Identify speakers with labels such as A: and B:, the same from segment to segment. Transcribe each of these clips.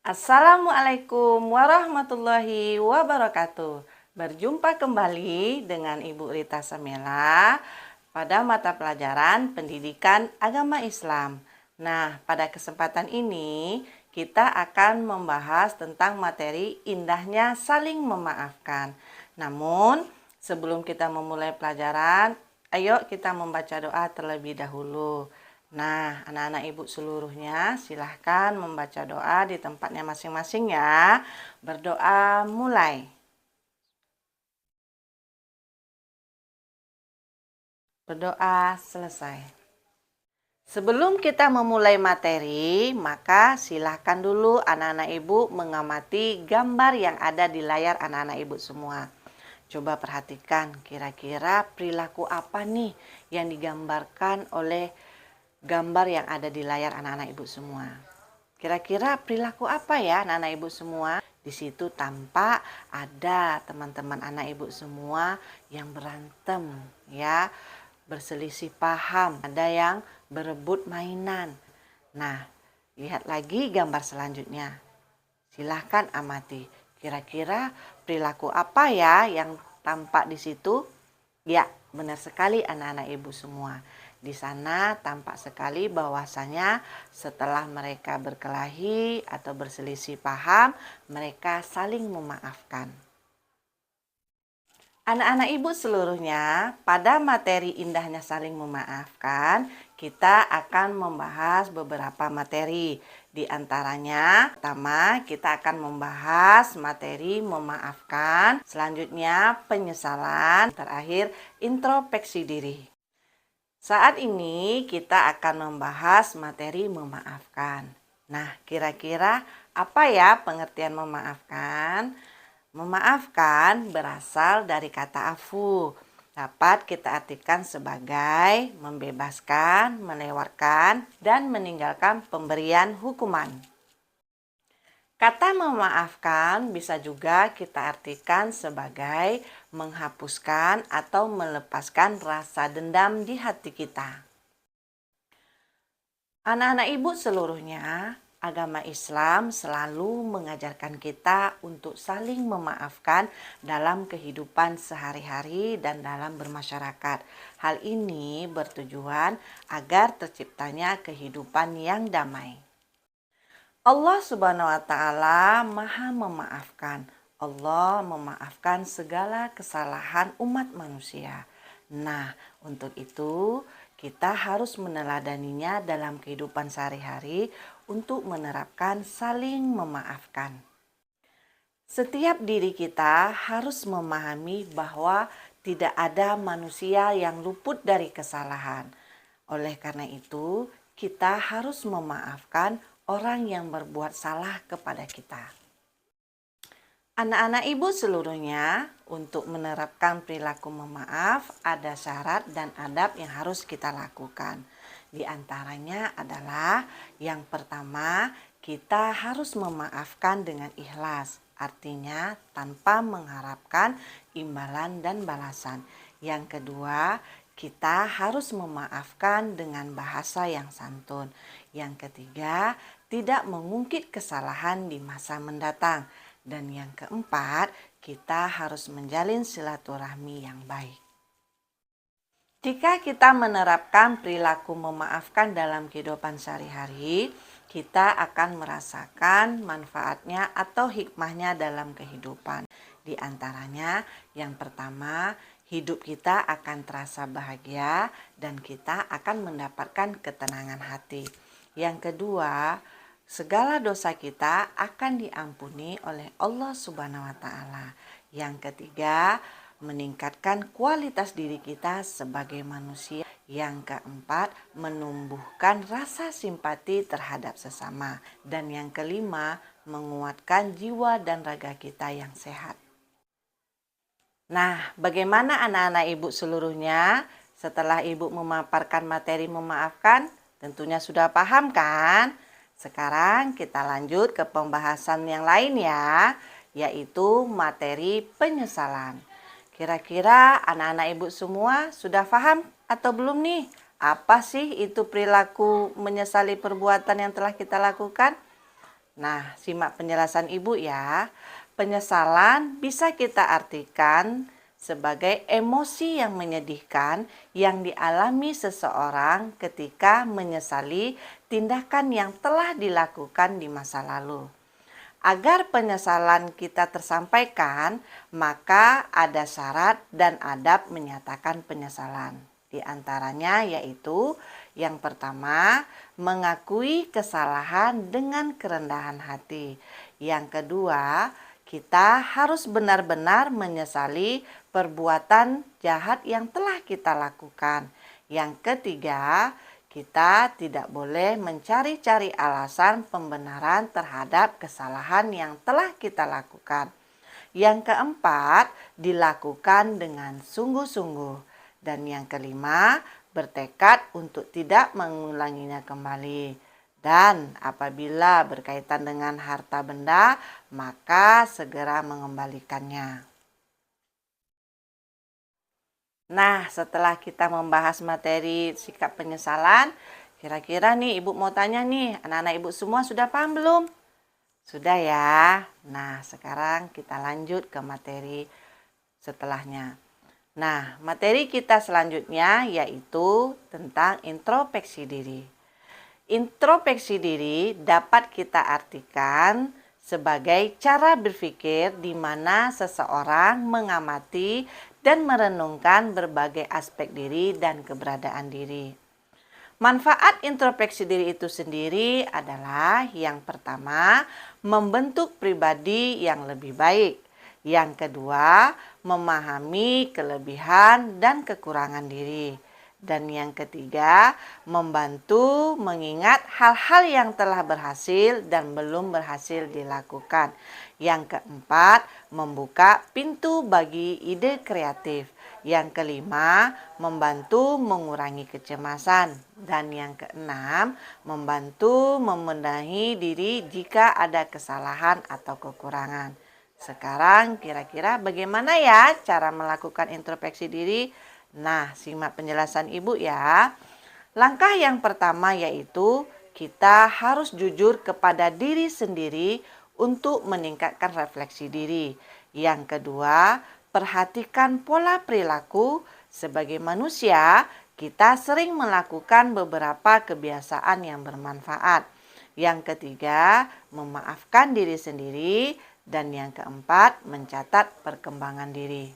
A: Assalamualaikum warahmatullahi wabarakatuh. Berjumpa kembali dengan Ibu Rita Samela pada mata pelajaran Pendidikan Agama Islam. Nah, pada kesempatan ini kita akan membahas tentang materi indahnya saling memaafkan. Namun, sebelum kita memulai pelajaran, ayo kita membaca doa terlebih dahulu. Nah, anak-anak ibu seluruhnya silahkan membaca doa di tempatnya masing-masing ya. Berdoa mulai. Berdoa selesai. Sebelum kita memulai materi, maka silahkan dulu anak-anak ibu mengamati gambar yang ada di layar anak-anak ibu semua. Coba perhatikan kira-kira perilaku apa nih yang digambarkan oleh gambar yang ada di layar anak-anak ibu semua. Kira-kira perilaku apa ya anak-anak ibu semua? Di situ tampak ada teman-teman anak ibu semua yang berantem ya, berselisih paham, ada yang berebut mainan. Nah, lihat lagi gambar selanjutnya. Silahkan amati. Kira-kira perilaku apa ya yang tampak di situ? Ya, benar sekali anak-anak ibu semua. Di sana tampak sekali bahwasanya setelah mereka berkelahi atau berselisih paham, mereka saling memaafkan. Anak-anak ibu seluruhnya, pada materi indahnya saling memaafkan, kita akan membahas beberapa materi. Di antaranya, pertama kita akan membahas materi memaafkan, selanjutnya penyesalan, terakhir introspeksi diri. Saat ini kita akan membahas materi memaafkan. Nah, kira-kira apa ya pengertian memaafkan? Memaafkan berasal dari kata afu. Dapat kita artikan sebagai membebaskan, melewatkan, dan meninggalkan pemberian hukuman. Kata memaafkan bisa juga kita artikan sebagai menghapuskan atau melepaskan rasa dendam di hati kita. Anak-anak ibu seluruhnya, agama Islam selalu mengajarkan kita untuk saling memaafkan dalam kehidupan sehari-hari dan dalam bermasyarakat. Hal ini bertujuan agar terciptanya kehidupan yang damai. Allah Subhanahu wa Ta'ala Maha Memaafkan. Allah memaafkan segala kesalahan umat manusia. Nah, untuk itu kita harus meneladaninya dalam kehidupan sehari-hari untuk menerapkan saling memaafkan. Setiap diri kita harus memahami bahwa tidak ada manusia yang luput dari kesalahan. Oleh karena itu, kita harus memaafkan orang yang berbuat salah kepada kita. Anak-anak ibu seluruhnya, untuk menerapkan perilaku memaaf, ada syarat dan adab yang harus kita lakukan. Di antaranya adalah yang pertama, kita harus memaafkan dengan ikhlas. Artinya tanpa mengharapkan imbalan dan balasan. Yang kedua, kita harus memaafkan dengan bahasa yang santun. Yang ketiga, tidak mengungkit kesalahan di masa mendatang. Dan yang keempat, kita harus menjalin silaturahmi yang baik. Jika kita menerapkan perilaku memaafkan dalam kehidupan sehari-hari, kita akan merasakan manfaatnya atau hikmahnya dalam kehidupan. Di antaranya, yang pertama, hidup kita akan terasa bahagia dan kita akan mendapatkan ketenangan hati. Yang kedua, segala dosa kita akan diampuni oleh Allah Subhanahu wa Ta'ala. Yang ketiga, meningkatkan kualitas diri kita sebagai manusia. Yang keempat, menumbuhkan rasa simpati terhadap sesama. Dan yang kelima, menguatkan jiwa dan raga kita yang sehat. Nah, bagaimana anak-anak ibu seluruhnya? Setelah ibu memaparkan materi memaafkan, tentunya sudah paham kan? Sekarang kita lanjut ke pembahasan yang lain ya, yaitu materi penyesalan. Kira-kira anak-anak ibu semua sudah paham atau belum nih? Apa sih itu perilaku menyesali perbuatan yang telah kita lakukan? Nah, simak penjelasan Ibu ya. Penyesalan bisa kita artikan sebagai emosi yang menyedihkan yang dialami seseorang ketika menyesali tindakan yang telah dilakukan di masa lalu. Agar penyesalan kita tersampaikan, maka ada syarat dan adab menyatakan penyesalan. Di antaranya yaitu yang pertama, mengakui kesalahan dengan kerendahan hati. Yang kedua, kita harus benar-benar menyesali perbuatan jahat yang telah kita lakukan. Yang ketiga, kita tidak boleh mencari-cari alasan pembenaran terhadap kesalahan yang telah kita lakukan. Yang keempat, dilakukan dengan sungguh-sungguh. Dan yang kelima, bertekad untuk tidak mengulanginya kembali. Dan apabila berkaitan dengan harta benda, maka segera mengembalikannya. Nah, setelah kita membahas materi sikap penyesalan, kira-kira nih Ibu mau tanya nih, anak-anak Ibu semua sudah paham belum? Sudah ya. Nah, sekarang kita lanjut ke materi setelahnya. Nah, materi kita selanjutnya yaitu tentang introspeksi diri. Introspeksi diri dapat kita artikan sebagai cara berpikir di mana seseorang mengamati dan merenungkan berbagai aspek diri dan keberadaan diri. Manfaat introspeksi diri itu sendiri adalah yang pertama, membentuk pribadi yang lebih baik. Yang kedua, memahami kelebihan dan kekurangan diri. Dan yang ketiga, membantu mengingat hal-hal yang telah berhasil dan belum berhasil dilakukan. Yang keempat, membuka pintu bagi ide kreatif. Yang kelima, membantu mengurangi kecemasan. Dan yang keenam, membantu membenahi diri jika ada kesalahan atau kekurangan. Sekarang kira-kira bagaimana ya cara melakukan introspeksi diri? Nah, simak penjelasan Ibu ya. Langkah yang pertama yaitu kita harus jujur kepada diri sendiri untuk meningkatkan refleksi diri. Yang kedua, perhatikan pola perilaku. Sebagai manusia, kita sering melakukan beberapa kebiasaan yang bermanfaat. Yang ketiga, memaafkan diri sendiri. Dan yang keempat, mencatat perkembangan diri.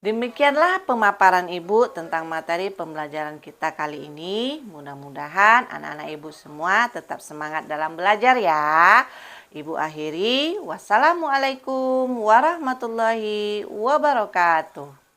A: Demikianlah pemaparan Ibu tentang materi pembelajaran kita kali ini. Mudah-mudahan anak-anak Ibu semua tetap semangat dalam belajar ya. Ibu akhiri, wassalamualaikum warahmatullahi wabarakatuh.